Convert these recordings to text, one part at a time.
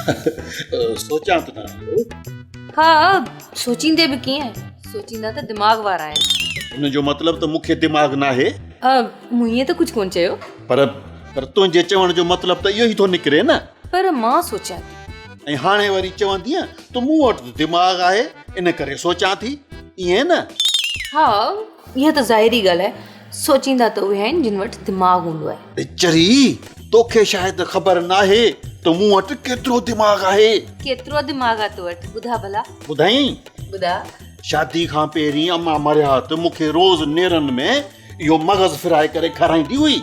सोचां त ना हाँ सोचींदे भी कीअं सोचींदा त दिमाग़ वारा आहिनि। उन जो मतिलब त मूंखे दिमाग़ नाहे मूं ईअं त कुझु कोन चयो पर तुंहिंजे चवण जो मतिलब त इहो ई थो निकिरे न। पर मां सोचां थी ऐं हाणे वरी चवंदीअ त मूं वटि दिमाग़ आहे इन करे सोचां थी, ईअं न। हा इहा त ज़ाहिरी ॻाल्हि आहे, सोचींदा त उहे आहिनि जिन वटि दिमाग़ हूंदो आहे। चरी तोखे शायदि ख़बर नाहे त मूं वटि केतिरो दिमाग़ आहे। केतिरो दिमाग़ आहे तो वटि ॿुधा भला। ॿुधाई ॿुधा। शादी खां पहिरीं अम्मा मरिया त मूंखे रोज़ नेरनि में इहो मग़ज़ फिराए करे खाराईंदी हुई।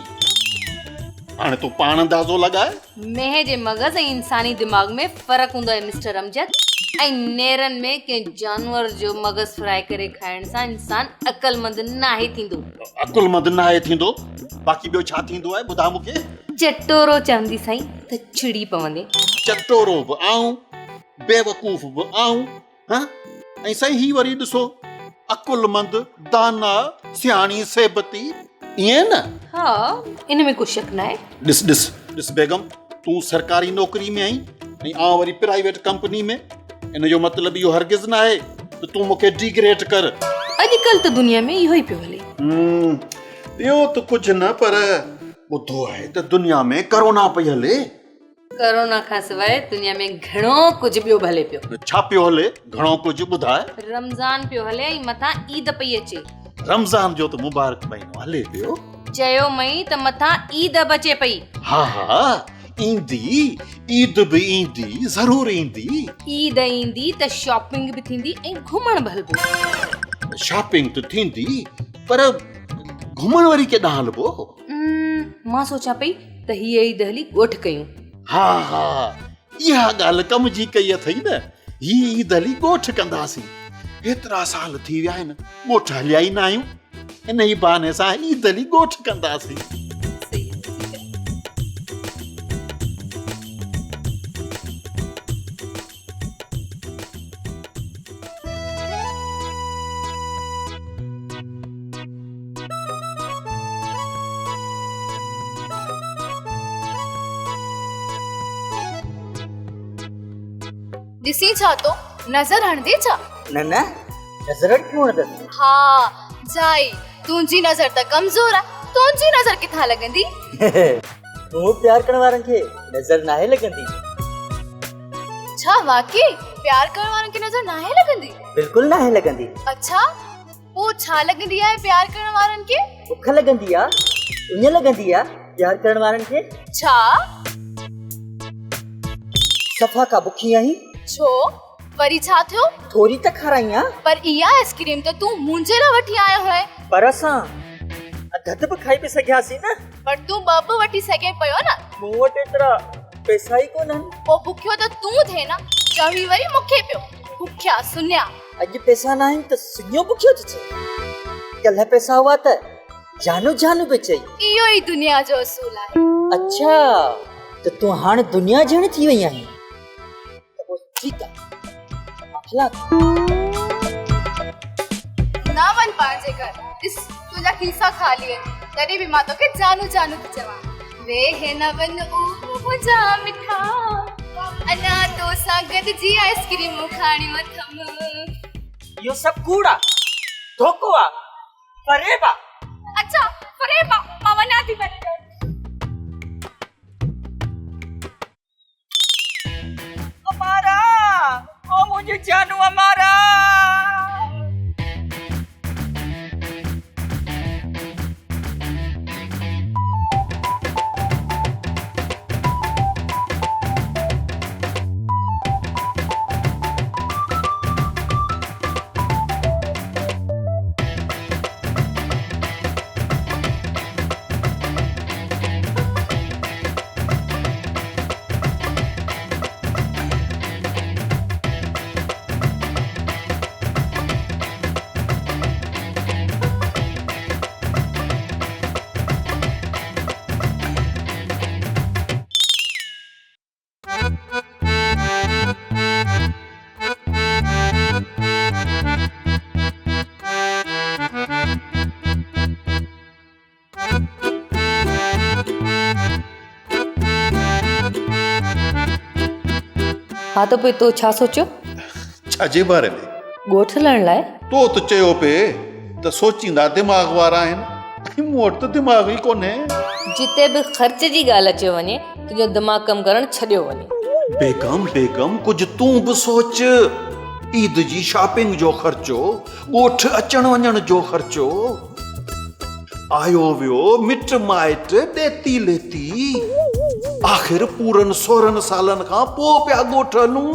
हाणे तूं पाण अंदाज़ो लॻाए। मेंहिं जे मग़ज़ ऐं इंसानी दिमाग़ में फ़र्क़ु हूंदो आहे मिस्टर अमजद। ऐं नेरनि में कंहिं जानवर जो मग़ज़ फ्राए करे खाइण सां इंसान अक़लमंद नाहे थींदो। अक़लमंद नाहे थींदो, बाक़ी ॿियो छा थींदो आहे ॿुधा मूंखे। चटोरो चवंदी साईं त छिड़ी पवंदे। चटोरो बि आऊं, बेवकूफ़ बि आऊं, हाँ? ऐं साईं ही वरी ॾिसो अक़लमंद, दाना, सियाणी, सेबती, ईअं न। हा इन में कुझु शक न आहे। ॾिस बेगम, तूं सरकारी नौकरी में आहीं ऐं आउं वरी प्राइवेट कंपनी में। इन जो मतिलब इहो हरगिज़ न आहे त तूं मूंखे डिग्रेड कर। अॼुकल्ह त दुनिया में इहो ई पियो हले। ॿियो त कुझु न, पर ॿुधो आहे त दुनिया में करोना पई हले। करोना खां सवाइ दुनिया में घणो कुझु ॿियो हले पियो। छा पियो हले? घणो कुझु ॿुधाए। रमज़ान पियो हले ऐं मथां ईद पई अचे। रमज़ान जो त मुबारक महीनो हले पियो। चयो मई त मथां ईद बि अचे पई। हा ईंदी, ईद बि ईंदी, ज़रूर ईंदी। ईद ईंदी त शॉपिंग बि थींदी ऐं घुमण बि हलबो। शॉपिंग त थींदी, पर घुमण वरी केॾांहुं हलबो? मां सोचां पई त हीअ ईद हली ॻोठ कयूं। हा इहा ॻाल्हि कम जी कई अथई न। हीअ ईद हली ॻोठ कंदासीं। एतिरा साल थी विया आहिनि ॻोठ हलिया ई न आहियूं। इन ई बहाने सां ईद हली ॻोठ कंदासीं। ॾिसी छा तो नज़र हणदे छा? न नज़र क्यों हणदस? हाँ जाई तुंहिंजी नज़र त कमज़ोर आहे, तुंहिंजी नज़र किथां लॻंदी? तूं प्यार करण वारनि खे नज़र नाहे लॻंदी। छा वाकई प्यार करण वारनि खे नज़र नाहे लॻंदी? बिल्कुल नाहे लॻंदी। अच्छा पोइ छा लॻंदी आहे प्यार करण वारनि खे? बुख लॻंदी आहे, उञ लॻंदी आहे प्यार करण वारनि खे। छा सफ़ा का बुखी आहीं? छो वरी छा थियो? थोरी त खाराई आहे। पर इहा आइसक्रीम त तूं मुंहिंजे लाइ वठी आयो है। पर असां अधु बि खाई पे सघियासीं न। पर तूं ॿ बि वठी सघे पियो न। मूं वटि एतिरा पैसा ई कोन आहिनि। पोइ बुखियो त तूं थिए न, चवी वरी मूंखे पियो बुखिया सुनिया। अॼु पैसा न आहिनि त सुनियो बुखियो थी चए। कल्ह पैसा हुआ त जानू पे चई। इहो ई दुनिया जो असूल आहे। अच्छा त तूं हाणे दुनिया जहिड़ी थी वई आहीं। ठीक है ना वन पांजे घर इस तुझा खीसा खाली है तरी भी मां तो के जानू थी चवा वे है न वन ओ मुझा मिठा अना तो सागद जी आइसक्रीम खाणी मथम। यो सब कूड़ा धोकोआ फरेबा। अच्छा फरेबा मां थी बन हमारा ओ मुझे जानू हमारा। हा त पोइ तो छा सोचियो? छाजे बारे में? ॻोठ लहण लाइ? तो त चयो पे त सोचींदा दिमाग़ वारा आहिनि, ऐं मूं वटि त दिमाग़ ई कोन्हे। जिते बि ख़र्च जी ॻाल्हि अचे वञे तुंहिंजो दिमाग़ कमु करणु छॾियो वञे। बेगम कुझु तूं बि सोच। ईद जी शॉपिंग जो ख़र्चो, ॻोठ अचण वञण जो ख़र्चो, आयो वियो मिट माइट ॾेती लेती, आख़िर पूरनि 16 सालनि खां पोइ पिया ॻोठ हलूं।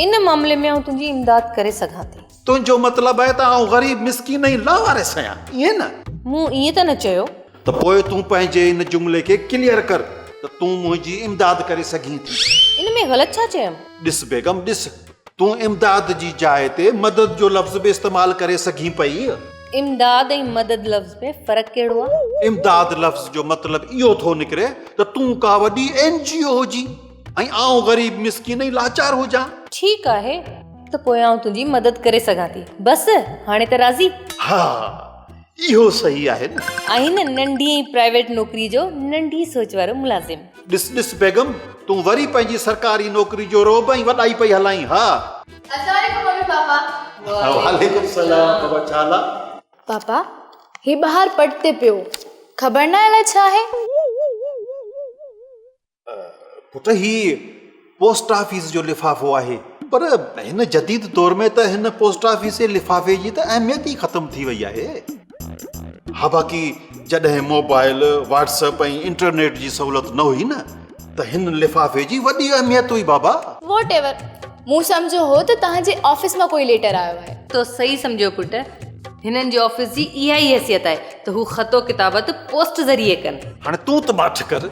इन मामले में आउं तुंहिंजी इमदाद करे सघां थी। तुंहिंजो मतिलबु आहे त आउं ग़रीब मिसकीन ई लावारिस आहियां, ईअं न? मूं ईअं त न चयो। त पोइ तूं पंहिंजे इन जुमिले खे क्लियर कर त तूं मुंहिंजी इमदाद करे सघीं थी। इन में ग़लति छा चयमि? ॾिस बेगम ॾिस, तूं इमदाद जी जाइ ते मदद जो लफ़्ज़ बि इस्तेमालु करे सघीं पई। इमदाद ऐं मदद लफ़्ज़ में फ़र्क़ु कहिड़ो आहे? इमदाद लफ़्ज़ जो मतिलबु इहो थो निकिरे त तूं का वॾी NGO हुजी ऐं आउं ग़रीब मिसकीन ऐं लाचार हुजां। ठीकु आहे, त पोइ आउं तुंहिंजी मदद करे सघां थी। बसि हाणे त राज़ी? हा, इहो सही आहे न। आई न नंढी प्राइवेट नौकरी जो नंढी सोच वारो मुलाज़िम। ॾिस बेगम, तूं वरी पंहिंजी सरकारी नौकरी जो रोब ऐं वॾाई पई हलाई। हा, अस्सलाम वालेकुम मम्मी पापा। वालेकुम सलाम। बाबा छा हाल? पापा हे ॿाहिरि पटते पियो, ख़बर न अलाए छा आहे। पुट ही पोस्ट ऑफिस जो लिफ़ाफ़ो आहे, पर हिन जदीद दौर में त हिन पोस्ट ऑफिस जे लिफ़ाफ़े जी त अहमियत ई ख़तम थी वई आहे। हा, बाक़ी जॾहिं मोबाइल व्हाट्सएप ऐं इंटरनेट जी सहूलियत न हुई न त हिन लिफ़ाफ़े जी वॾी अहमियत हुई बाबा। वॉट एवर, मूं सम्झो हो त तव्हांजे ऑफिस मां कोई लेटर आयो आहे। तो सही सम्झो पुट, हिननि जे ऑफिस जी इहा ई हैसियत आहे त हू ख़तो किताबत पोस्ट ज़रिए कनि। हाणे तूं त माठ कर।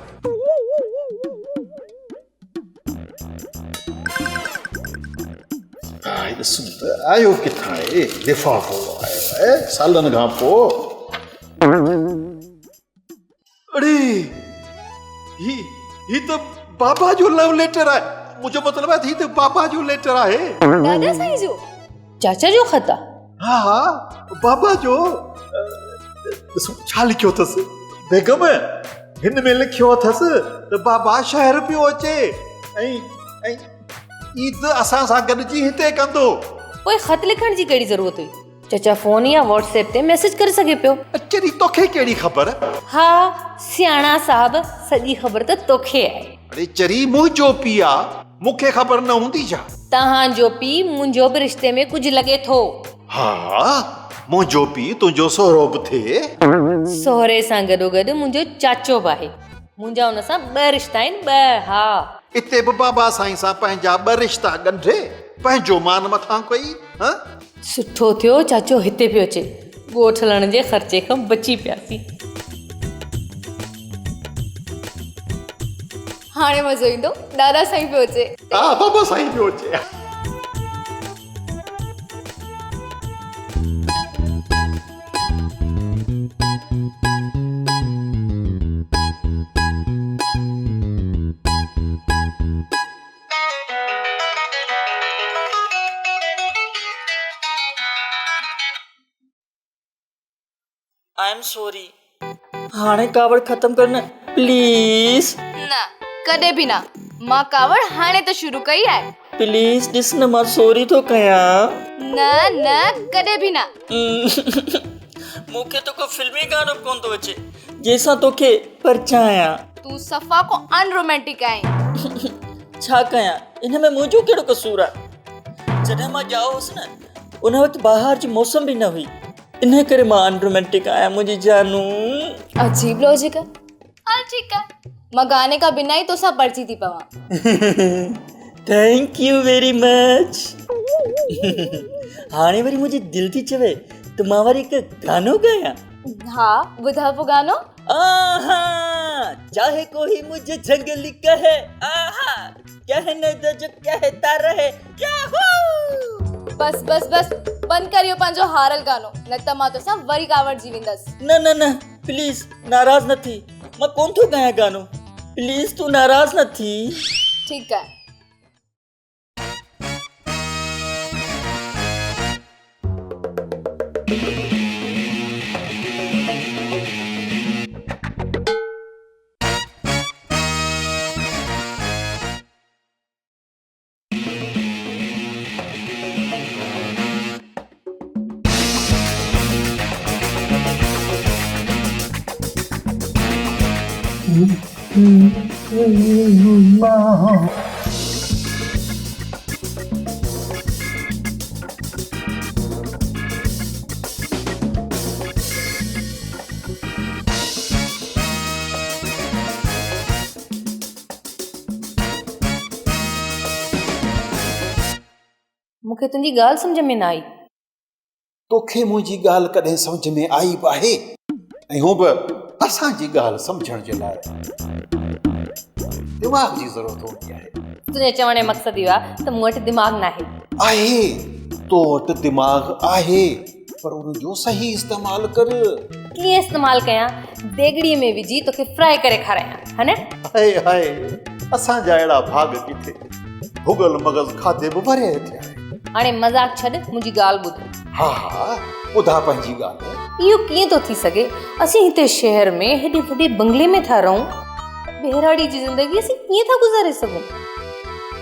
आयो किथां आहे? लिफ़ाफ़ो आयो आहे सालनि खां पोइ। अरे ही त बाबा जो लव लेटर आहे। मुंहिंजो मतिलबु आहे ही त बाबा जो लेटर आहे। दादा साईं जो? चाचा जो ख़त आहे? हा, बाबा जो। छा लिखियो अथसि बेगम? हिन में लिखियो अथसि त बाबा शहर पियो अचे ऐं ईद असां सां गॾिजी हिते कंदो। पोइ ख़त लिखण जी कहिड़ी ज़रूरत हुई? चाचा फोन या व्हाट्सएप ते मैसेज करे सघे पियो। अचरी तोखे कहिड़ी ख़बर? हा, सियाणा साहब, सॼी ख़बर त तोखे आहे। अरे चरी मुंहिंजो पीउ आहे, मूंखे ख़बर न हूंदी छा? तव्हांजो पीउ मुंहिंजो बि रिश्ते में कुझु लॻे थो। हा, मुंहिंजो पीउ तुंहिंजो सहुरो बि थिए। सहुरे सां गॾोगॾु मुंहिंजो चाचो बि आहे। मुंहिंजा हुन सां 2 रिश्ता आहिनि, 2। हा, हिते बि बाबा साईं सां पंहिंजा 2 रिश्ता ॻंढे पंहिंजो मान मथां कई। सुठो थियो चाचो हिते पियो अचे, ॻोठ हलण जे ख़र्चे खां बची पियासीं। हाणे मज़ो ईंदो, दादा साईं पियो अचे। हा, बाबा साईं पियो अचे। I am sorry. हाणे कावड़ ख़त्म करना प्लीज। न, कॾहिं बि न। मां कावड़ हाणे त शुरू कई आहे। प्लीज ॾिस न, मां सॉरी थो कयां। न, कॾहिं बि न। मूंखे तो को फिल्मी गानो कोन थो अचे जंहिंसां तोखे परचायां। तूं सफ़ा को अनरोमांटिक आहीं। छा कयां, इन में मुंहिंजो कहिड़ो कसूर आहे? जॾहिं मां ॼाओ हुअसि न, उन वक़्तु ॿाहिरि जी मौसम बि न हुई, इन करे मां अनरोमांटिक आहियां मुंहिंजी जानू। अजीब लॉजिक है। हल ठीक है, मां गाने का बिना ही तोसां पर्ची थी पवां। Thank U very much. हाणे वरी मुंहिंजी दिलि थी चवे त मां वरी हिकु गानो गायां। हा, ॿुधायो पोइ गानो। आहा, चाहे कोई मुझे जंगली कहे, आहा, कहने दो जो कहता रहे, याहू। बस बंद करियो पंहिंजो हारल गानो, न त मां तोसां वरी कावड़ जी वेंदसि। न प्लीज नाराज न थी, मां कोन थो गायां गानो। प्लीज तू नाराज न थी। ठीक है। मूंखे तुंहिंजी ॻाल्हि सम्झ में न आई। तोखे मुंहिंजी ॻाल्हि कॾहिं सम्झ में आई बि आहे ऐं हू बि असांजी ॻाल्हि सम्झण जे लाइ दिमाग़ जी ज़रूरत हूंदी आहे। तुंहिंजे चवण जो मक़सदु इहो आहे त मूं वटि दिमाग़ न आहे। आहे, तो वटि दिमाग़ आहे, पर उनजो सही इस्तेमालु कर। कीअं इस्तेमालु कयां? देगड़ीअ में विझी तोखे फ्राई करे खारायां, हा न? हाय हाय, असांजा अहिड़ा भाग किथे, भुगल मगज़ खाधे बि भरे थिया। हाणे मज़ाक छॾ, मुंहिंजी ॻाल्हि ॿुध। हा हा, ॿुधा पंहिंजी ॻाल्हि। इहो कीअं थो थी सघे? असीं हिते शहर में हेॾे वॾे बंगले में था रहूं, बेहराड़ी जी ज़िंदगी असीं कीअं था गुज़ारे सघूं?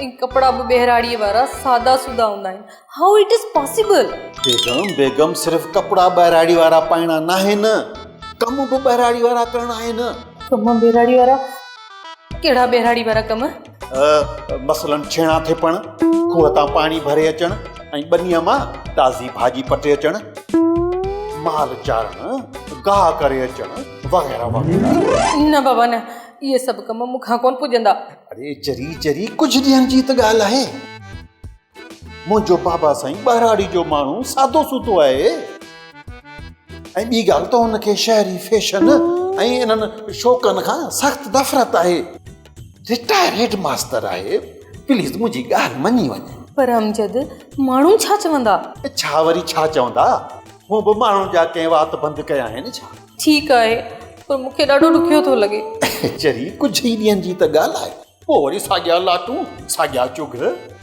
ऐं कपिड़ा बि बेहराड़ीअ वारा सादा सुदा हूंदा आहिनि। हाउ इट इज़ पॉसिबल? बेगम सिर्फ़ कपिड़ा ॿाहिराड़ी वारा पाइणा न आहिनि, कम बि ॿाहिराड़ी वारा करणा आहिनि। कम बेहराड़ी वारा? कहिड़ा बेहराड़ी वारा कम? मसलन छेणा थिपण, खूह तां पाणी भरे अचणु ऐं ॿनीअ मां ताज़ी भाॼी पटे अचणु, माल चारणु, गाह करे अचणु वग़ैरह वग़ैरह। न बाबा न, इहे सभु कम मूंखां कोन पुॼंदा। अरे चरी कुझु ॾींहंनि जी त ॻाल्हि आहे। मुंहिंजो बाबा साईं ॿाहिराड़ी जो माण्हू सादो सूदो आहे ऐं ॿी ॻाल्हि त हुनखे शहरी फैशन ऐं इन्हनि शौक़नि खां सख़्तु नफ़रत आहे। रिटायर हेड मास्टर आहे। प्लीज़ मुंहिंजी ॻाल्हि मञी वञे। पर अमजद, माण्हू छा चवंदा? छा वरी छा चवंदा? हू बि माण्हुनि जा कंहिं वात बंदि कया आहिनि छा? ठीकु आहे, पर मूंखे ॾाढो ॾुखियो थो लॻे। चरी कुझु ई ॾींहंनि जी त ॻाल्हि आहे, पोइ वरी साॻिया लाटूं, साॻिया चुघ।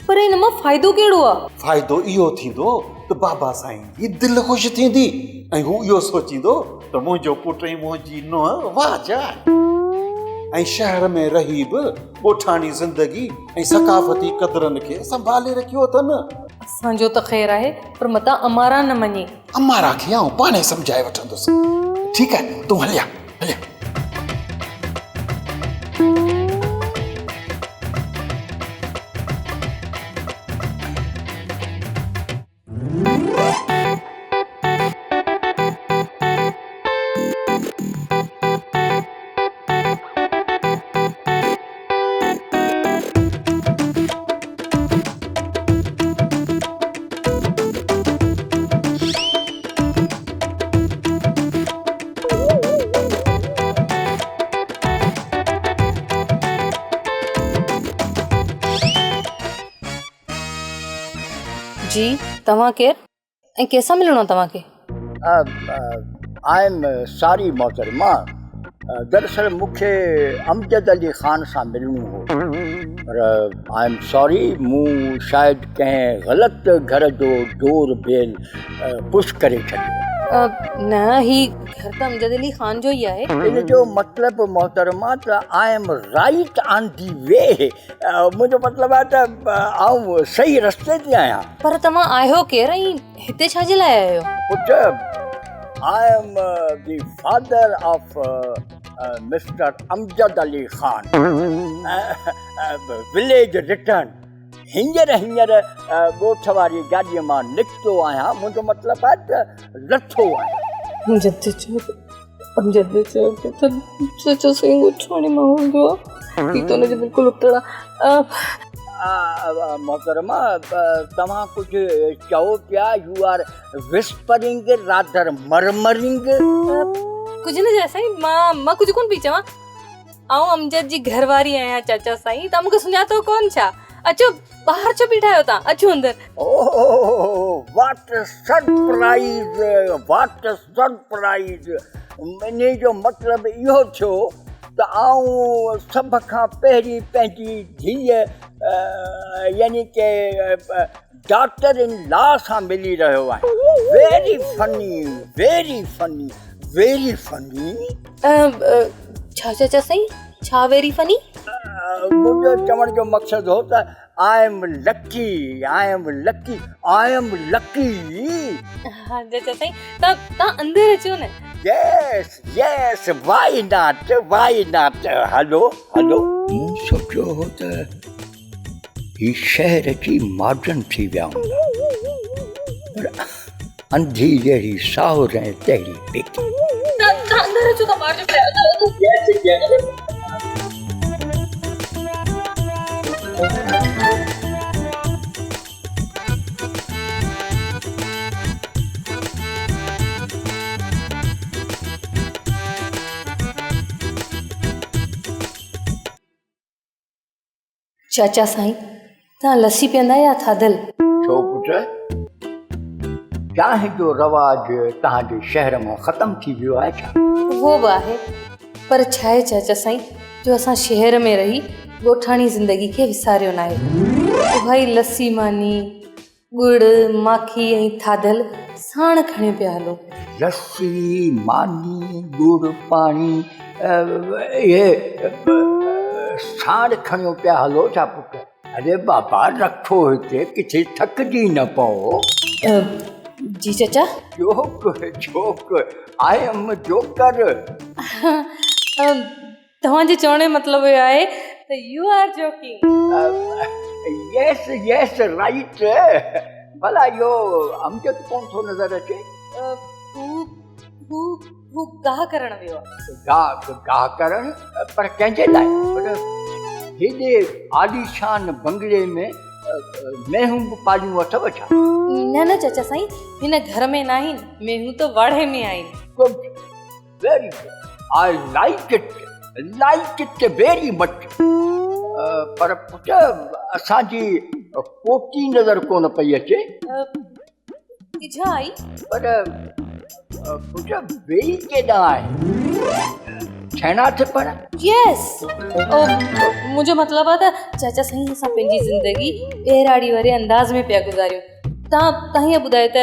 पर हिन मां फ़ाइदो कहिड़ो आहे? फ़ाइदो इहो थींदो त बाबा साईं जी दिलि ख़ुशि थींदी ऐं हू इहो सोचींदो त मुंहिंजो पुटु ऐं मुंहिंजी नुंहुं वाह जाए ऐं शहर में रही बि ॻोठाणी ज़िंदगी ऐं सकाफ़ती क़दरनि खे संभाले रखियो अथनि। असांजो त ख़ैरु आहे, पर मतां अमारा न मञे। अमारा खे आउं पाणे सम्झाए वठंदुसि। ठीकु आहे, तूं हलिया हलिया। जी, तव्हां केरु ऐं कंहिंसां मिलणो आहे तव्हांखे? आई एम सॉरी मोहतरमा, दरअसल मूंखे अमजद अली ख़ान सां मिलणो हो, पर आई एम सॉरी, मूं शायदि कंहिं ग़लति घर जो डोर बेल पुश करे छॾियो। न, ही घर त अमजद अली ख़ान जो ई आहे। इन जो मतिलबु मोहतरमा त I am right on the way. मुंहिंजो मतिलबु आहे त आउं सही रस्ते ते आहियां। पर तव्हां आहियो केरु ऐं हिते छा जे लाइ आहियो? पुटु, I am the father of mister Amjad Ali Khan, village return. हींअर ॻोठ वारी गाॾीअ मां निकितो आहियां। मुंहिंजो मतिलबु आहे त लथो आहियां। मोहतरमा, तव्हां कुझु चओ पिया? You are whispering rather murmuring. कुझु न जाए साईं, मां कुझु कोन पई चवां। आउं अमजद जी घरवारी आहियां चाचा साईं। तव्हां मूंखे सुञातो कोन छा? अचो ॿाहिरि छो बीठा आहियो तव्हां? अचो अंदरि। ओह, व्हाट सरप्राइज, व्हाट सरप्राइज। इन जो मतिलबु इहो थियो त आउं सभ खां पहिरीं पंहिंजी धीअ यानी के डॉटर इन लॉ सां मिली रहियो आहियां। Very funny, very funny, very funny. छा चाचा साईं, छा वेरी फनी? मुंहिंजो चवण जो मक़सदु हो त I am lucky, I am lucky, I am lucky. हा चाचा साईं, तव्हां अंदरि अचो न। Yes, yes, why not? Why not? हलो हलो मूं सोचियो हो त ही शहर जी मॉडर्न थी विया हूंदा पर अंधी जहिड़ी साहुर ऐं तहिड़ी बेटी अंदर अचो त ॿार जो प्यार चाचा साईं तव्हां लस्सी पीअंदा या थाधल? छो पुट चांहि जो रवाज तव्हांजे शहर मां ख़तमु थी वियो आहे छा? उहो बि आहे पर छा आहे चाचा साईं जो असां शहर में रही ॻोठाणी ज़िंदगी खे विसारियो न आहे। भाई लस्सी मानी गुड़ माखी ऐं थाधल साण खणी पिया हलो। लस्सी मानी गुड़ पाणी इहे साण खणियो पिया हलो छा पुट? अरे बाबा रखो हिते किथे थकिजी न पओ। जी चाचा। Joke joke I am joker. तव्हांजे चवण जो मतिलबु इहो आहे त यू आर जोकिंग। यस यस राइट। भला इहो अमजद कोन थो नज़र अचे? हू गाह करण वियो आहे। गाह करण? पर कंहिंजे लाइ? पर हेॾे आलीशान बंगले में मेहूं बि पालियूं अथव छा? न न चाचा साईं हिन घर में न आहिनि, मेहूं त वाड़े में आहिनि। Good very good I like it very much. पर पुट असांजी पोटी नज़र कोन पई अचे। किझा आई? पर पुट वेई केॾां आहे? छैनाथ पर? यस मुंहिंजो मतिलबु आहे त चाचा साईं असां पंहिंजी ज़िंदगी ॿेराड़ी वारे अंदाज़ में पिया गुज़ारियूं। तव्हां हीअं ॿुधायो त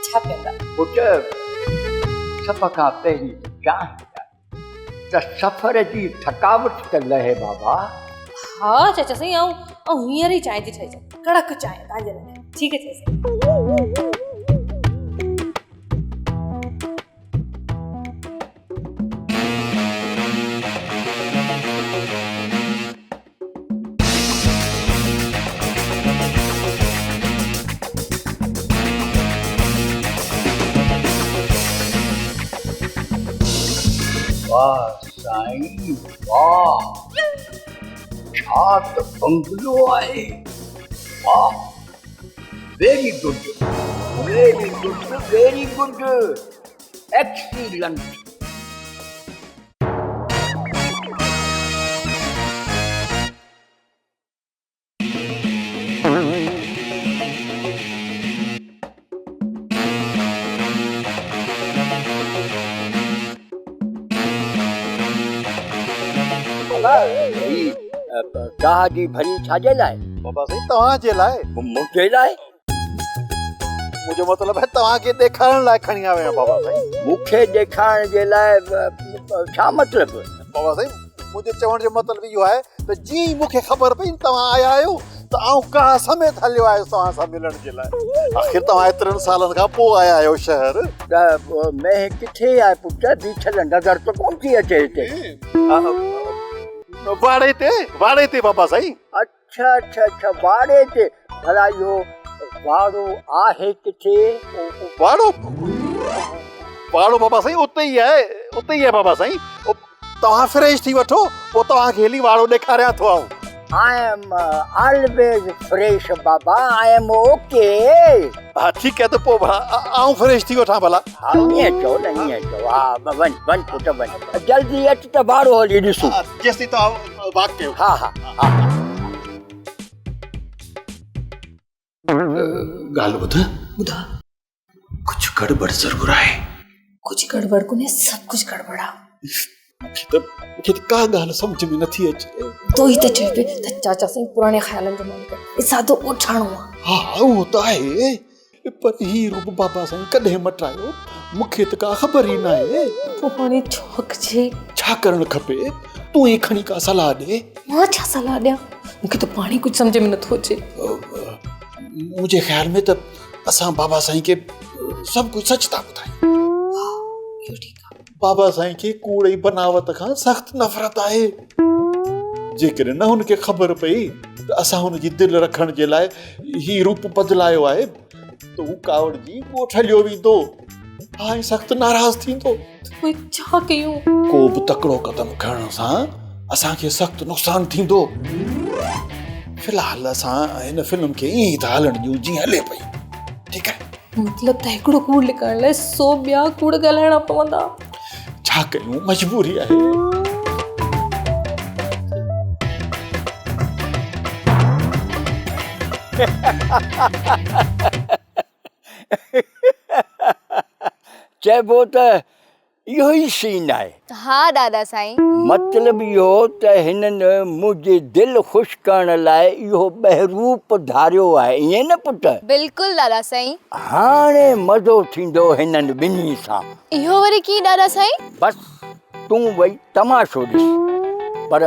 छा पीअंदा? पुट सभ खां पहिरीं चांहि त सफ़र जी थकावट त लहे बाबा। हा चाचा साईं ऐं हींअर ई चांहि थी ठाहे अचां, कड़क चांहि तव्हांजे लाइ। ठीकु आहे चाचा साईं। वाह साईं वाह छा त बंगलो आहे। वाह very good very good very good excellent. गाह जी भरी छाजे लाइ? बाबा साईं तव्हांजे लाइ। मुंहिंजे लाइ? मुंहिंजो मतिलबु आहे तव्हांखे ॾेखारण लाइ खणी आया आहियां बाबा साईं। मूंखे ॾेखारण जे लाइ छा मतिलबु? बाबा साईं मुंहिंजे चवण जो मतिलबु इहो आहे त जीअं ई मूंखे ख़बर पई तव्हां आया आहियो त आउं काह समेत हलियो आहियो तव्हां सां मिलण जे लाइ। आख़िर तव्हां एतिरनि सालनि खां पोइ आया आहियो शहर। त मैं किथे आहे पुट? बीठल नज़र त कोन थी अचे हिते। वाड़े ते बाबा साईं। अच्छा अच्छा अच्छा वाड़े ते। भला इहो वाड़ो आहे किथे? वाड़ो बाबा साईं उते ई आहे बाबा साईं। तव्हां फ्रेश थी वठो पोइ तव्हांखे हली वाड़ो ॾेखारियां थो आऊं। I am always fresh Baba. I am okay। हा ठीकु आहे त पोइ भला आऊं फ्रेश थी वठां भला। हा ईअं चओ न ईअं चओ। हा वञ पुट वञ जल्दी अच त वाड़ो हली ॾिसूं। जेसीं तव्हां वाक कयो। हा हा हा ॻाल्हि ॿुधा कुझु गड़बड़ ज़रूरु आहे। कुझु गड़बड़ कोन्हे, सभु कुझु गड़बड़ आहे। मूंखे त का ॻाल्हि सम्झ में नथी अचे। तो ई त चइबे त चाचा साईं पुराणे ख़्यालनि जो मालिक आहे, सादो ओछाणो आहे। हा उहो त आहे पर हीउ रूप बाबा साईं कॾहिं मटायो मूंखे त का ख़बर ई न आहे। पोइ हाणे छो कजे? छा करणु खपे? तूं ई खणी का सलाह ॾे। मां छा सलाह ॾियां? मूंखे त पाणी कुझु सम्झ में नथो अचे। मुंहिंजे ख़्याल में त असां बाबा साईं खे सभु कुझु सच था ॿुधायूं। बाबा साईं खे कूड़े बनावट खां सख़्त नफ़रत आहे। जेकॾहिं न हुनखे ख़बर पई त असां हुनजी दिलि रखण जे लाइ ही रूप बदिलायो आहे त हू कावड़ जी ॻोठ हलियो वेंदो, ऐं सख़्त नाराज़ थींदो। पोइ छा कयूं? को बि तकिड़ो कदम खणण सां असांखे सख़्त नुक़सानु थींदो। फ़िलहाल असां हिन फिल्म खे ईअं ई था हलण ॾियूं जीअं हले पई, ठीकु आहे? मतिलबु त हिकिड़ो कूड़ लिकाइण लाइ 100 ॿिया कूड़ ॻाल्हाइणा पवंदा। छा कयूं, मजबूरी आहे। चइबो त इहो ई सीन आहे। हाँ दादा साईं। मतिलबु इहो त हिननि मुंहिंजी दिलि ख़ुशि करण लाइ इहो बहरूप धारियो आहे, ईअं न पुटु? बिल्कुलु दादा साईं। हाणे मज़ो थींदो हिननि ॿिन्ही सां। इहो वरी की दादा साईं? बसि तूं वई तमाशो ॾिस। पर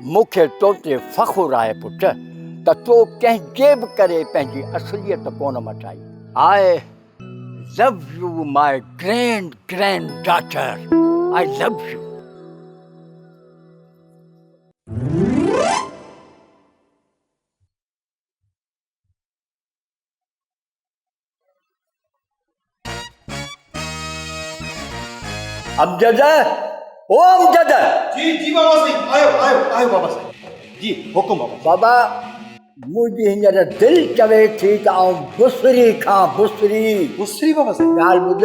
मूंखे तो ते फ़ख़ुरु आहे पुटु त तो कंहिंजे बि करे पंहिंजी असलियत कोन मटाई। I love you my granddaughter, I love you. Amjad, ओ अमजद। जी बाबा साईं, आयो बाबा साईं। जी हुकुम बाबा, मुंहिंजी हींअर दिलि चवे थी त आउं बुसरी खां बुसरी बाबा साईं। ॻाल्हि ॿुध,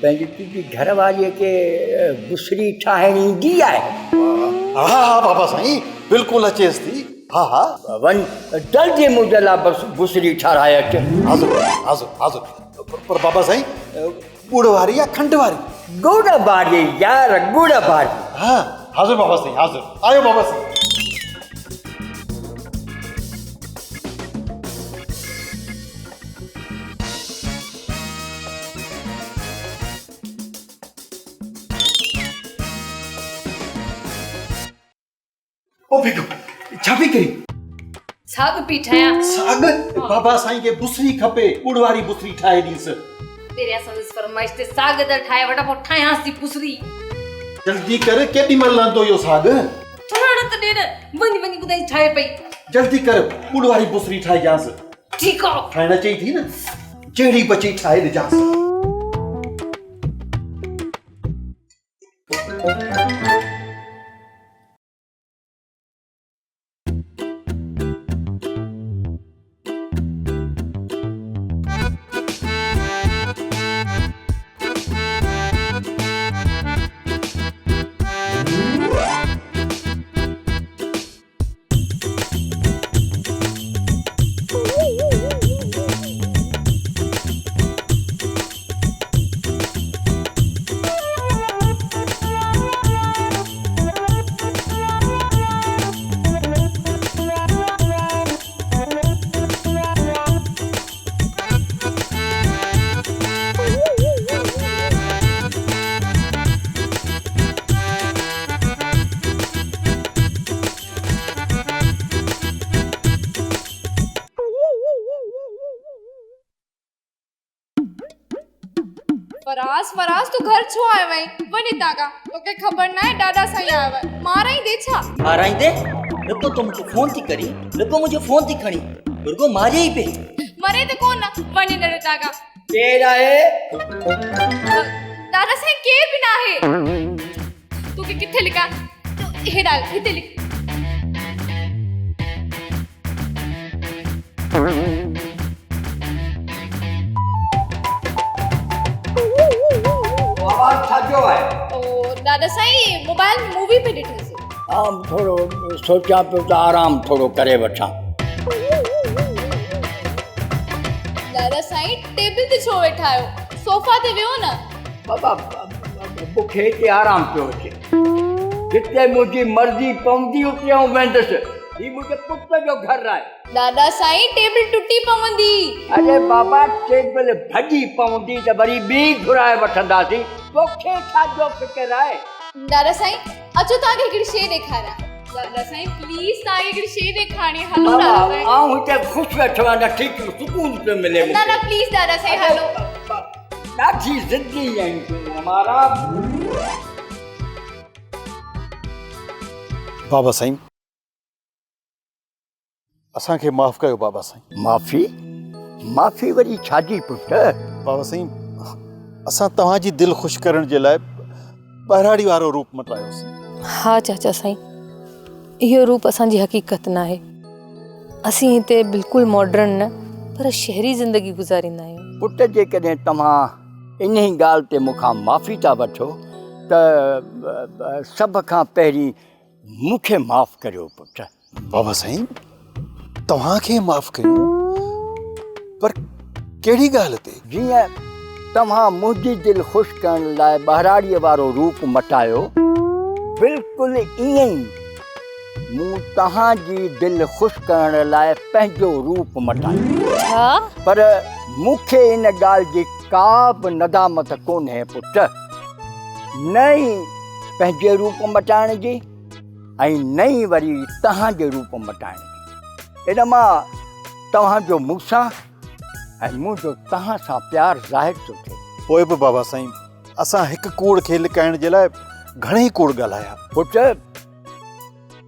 पंहिंजी तुंहिंजी घरवारीअ खे बुसरी ठाहिणी ईंदी आहे? हा बाबा साईं, बिल्कुलु अचेसि थी। हा वञ जल्दी मुंहिंजे लाइ बसि बुसरी ठाराए अच। हाज़ुर। पर बाबा साईं, गुड़ वारी या खंड वारी? गुड़ वारी यार, गुड़ वारी। हा हाज़ुर बाबा साईं, हाज़ुर। आयो बाबा साईं। ओ बेटो, छा पई करी? साग पई ठाहियां। साग? बाबा साईं खे बुसरी खपे, गुड़ वारी बुसरी ठाहे ॾींसि। पहिरियां संदसि फरमाइश ते साग त ठाहे वठा, पोइ ठाहियांसि थी पुसरी। जल्दी कर, केॾी महिल लहंदो इहो साग? ठहण त ॾे न, वञी ॿुधाई ठाहे पई। जल्दी कर, गुड़ वारी बुसरी ठाहे ॾियांसि। ठीकु आहे। ठाहिण अचई थी न, जहिड़ी बची ठाहे ॾिजांसि। फराज तू घर छो आयो वई? वनी तागा तोके खबर ना है दादा साईं आयो है। माराई दे छा? माराई दे? लॻो तो मुझे फोन थी करी, लॻो मुझे फोन थी खणी, रुगो मारे ही पे। मरे तो कोन ना, वनी डरे तागा। केर आहे? दादा साईं केर भी ना है। तू के किथे लिखा? तो हे डाल, हिते लिख। आवाज़ छा जो आहे? ओ दादा साईं मोबाइल में मूवी पे ॾिठो से। आम थोरो सोचां पियो त आराम थोरो करे वठां। दादा साईं टेबल ते छो वेठा आयो? सोफा ते वियो न। बाबा मूंखे हिते आराम पियो अचे। जिते मुंहिंजी मर्ज़ी पवंदी उते आउं वेंदुसि। ही मुंहिंजे पुट जो घरु आहे। दादा साईं टेबल टुटी पवंदी। अरे बाबा टेबल भॼी पवंदी त वरी ॿी घुराए वठंदासीं। तोखे छा जो फिकर आहे? दादा साईं अचो तव्हांखे हिकिड़ी शइ ॾेखारियां। दादा साईं प्लीज़ तव्हांखे हिकिड़ी शइ ॾेखारणी। हलो दादा साईं। आउं हिते ख़ुशि वेठो आहियां, ठीक सुकून पियो मिले। ना प्लीज़ दादा साईं हलो। ॾाढी ज़िद्दी आहिनि तूं हमारा। बाबा साईं, असांखे माफ़ कयो बाबा साईं। माफ़ी माफ़ी वरी छाजी पुट? बाबा साईं, असां तव्हांजी दिलि ख़ुशि करण जे लाइ ॿहिराड़ी वारो रूप मटायोसीं। हा चाचा साईं, इहो रूप असांजी हक़ीक़त न आहे। असीं हिते बिल्कुलु मॉडर्न न पर शहरी ज़िंदगी गुज़ारींदा आहियूं। पुट जेकॾहिं तव्हां इन ई ॻाल्हि ते मूंखां माफ़ी था वठो त सभ खां पहिरीं मूंखे माफ़ करियो पुट। बाबा साईं, तव्हांखे माफ़ कयो, पर कहिड़ी ॻाल्हि ते? जीअं तव्हां मुंहिंजी दिलि ख़ुशि करण लाइ ॿहिराड़ीअ वारो रूप मटायो, बिल्कुलु ईअं ई मूं तव्हांजी दिलि ख़ुशि करण लाइ पंहिंजो रूप मटायो। छा? पर मूंखे इन ॻाल्हि जी का बि नदामत कोन्हे पुट, न ई पंहिंजे रूप मटाइण जी ऐं न ई वरी तव्हांजे रूप मटाइण जी। इन मां तव्हांजो मूंसां ऐं मुंहिंजो तव्हां सां प्यारु ज़ाहिर थो थिए। पोइ बि बाबा साईं, असां हिकु कूड़ खे लिकाइण जे लाइ घणेई कूड़ ॻाल्हाया। पुट,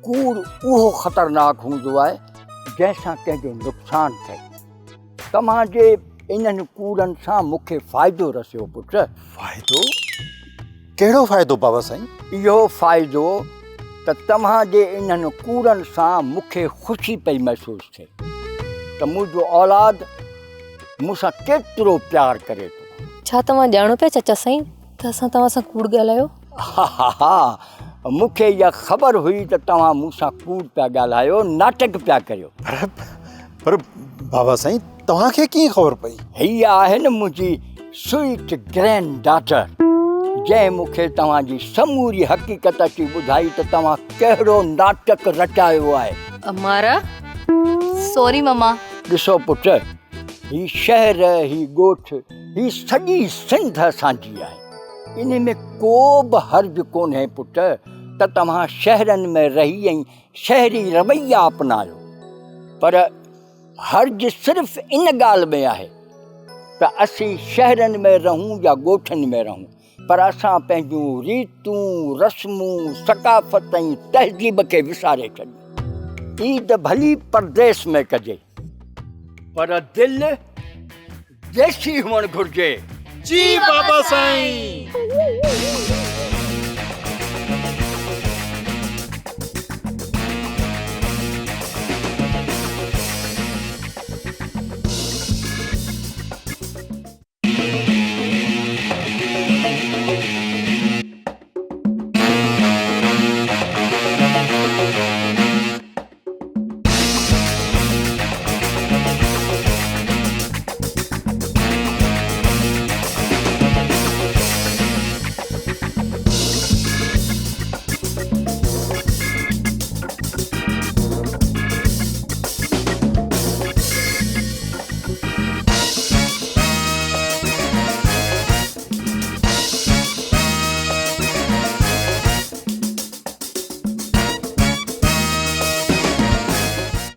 कूड़ उहो ख़तरनाक हूंदो आहे जंहिंसां कंहिंजो नुक़सानु थिए। तव्हांजे इन्हनि कूड़नि सां मूंखे फ़ाइदो रसियो पुट। फ़ाइदो? कहिड़ो फ़ाइदो बाबा साईं? इहो फ़ाइदो त तव्हांजे इन्हनि कूड़नि सां मूंखे ख़ुशी पई महसूसु थिए त मुंहिंजो औलाद मूंसां केतिरो प्यारु करे थो। छा तव्हां ॼाणो पिया चाचा साईं त असां तव्हां सां कूड़ ॻाल्हायो? हा, मूंखे इहा ख़बर हुई त तव्हां मूंसां कूड़ पिया ॻाल्हायो, नाटक पिया करियो। पर बाबा साईं, तव्हांखे कीअं ख़बर पई? हीअ आहे न मुंहिंजी स्वीट ग्रैंड डॉटर, जंहिं मूंखे तव्हांजी समूरी हक़ीक़त अची ॿुधाई त तव्हां कहिड़ो नाटक रचायो आहे। अमारा, सॉरी मम्मा। ॾिसो पुट, ही शहर, ही ॻोठ, ही सॼी सिंध असांजी आहे। इन में को बि हर्ज कोन्हे पुट त तव्हां शहरनि में रही ऐं शहरी रवैया अपनायो, पर हर्ज सिर्फ़ु इन ॻाल्हि में आहे त असीं शहरनि में रहूं या ॻोठनि में रहूं, पर असां पंहिंजूं रीतूं, रस्मूं, सकाफ़त ऐं तहज़ीब खे विसारे छॾियूं। ईद भली परदेस में कजे, पर दिलि देसी हुअणु घुरिजे। जी बाबा साईं।